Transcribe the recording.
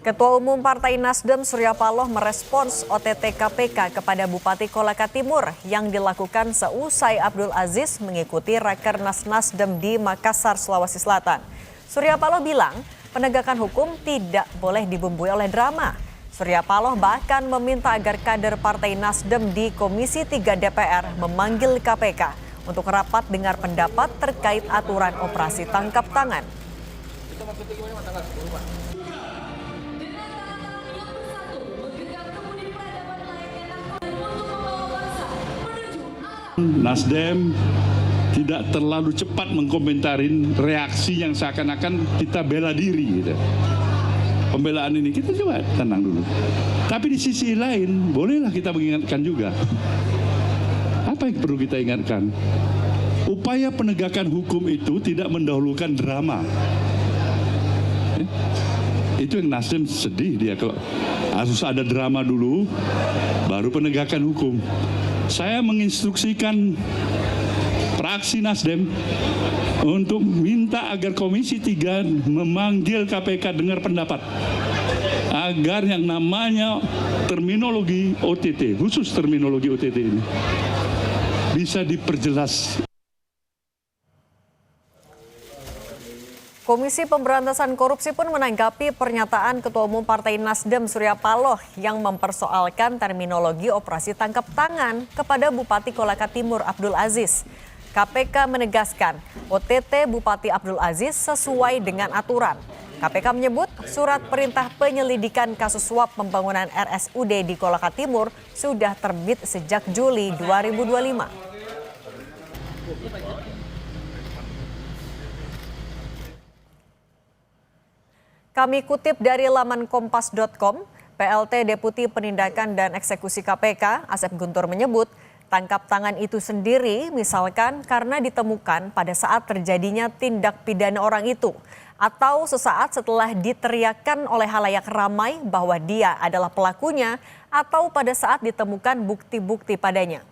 Ketua Umum Partai Nasdem Surya Paloh merespons OTT KPK kepada Bupati Kolaka Timur yang dilakukan seusai Abdul Aziz mengikuti Rakernas Nasdem di Makassar, Sulawesi Selatan. Surya Paloh bilang penegakan hukum tidak boleh dibumbui oleh drama. Surya Paloh bahkan meminta agar kader Partai Nasdem di Komisi 3 DPR memanggil KPK untuk rapat dengar pendapat terkait aturan operasi tangkap tangan. Nasdem tidak terlalu cepat mengkomentarin reaksi yang seakan-akan kita bela diri gitu. Pembelaan ini kita coba tenang dulu. Tapi di sisi lain bolehlah kita mengingatkan juga. Apa yang perlu kita ingatkan? Upaya penegakan hukum itu tidak mendahulukan drama. Itu yang Nasdem sedih dia kalau harus ada drama dulu baru penegakan hukum. Saya menginstruksikan fraksi Nasdem untuk minta agar Komisi 3 memanggil KPK dengar pendapat agar yang namanya terminologi OTT, khusus terminologi OTT ini bisa diperjelas. Komisi Pemberantasan Korupsi pun menanggapi pernyataan Ketua Umum Partai Nasdem Surya Paloh yang mempersoalkan terminologi operasi tangkap tangan kepada Bupati Kolaka Timur Abdul Aziz. KPK menegaskan OTT Bupati Abdul Aziz sesuai dengan aturan. KPK menyebut surat perintah penyelidikan kasus suap pembangunan RSUD di Kolaka Timur sudah terbit sejak Juli 2025. Kami kutip dari laman kompas.com, PLT Deputi Penindakan dan Eksekusi KPK, Asep Guntur menyebut, tangkap tangan itu sendiri misalkan karena ditemukan pada saat terjadinya tindak pidana orang itu, atau sesaat setelah diteriakkan oleh halayak ramai bahwa dia adalah pelakunya, atau pada saat ditemukan bukti-bukti padanya.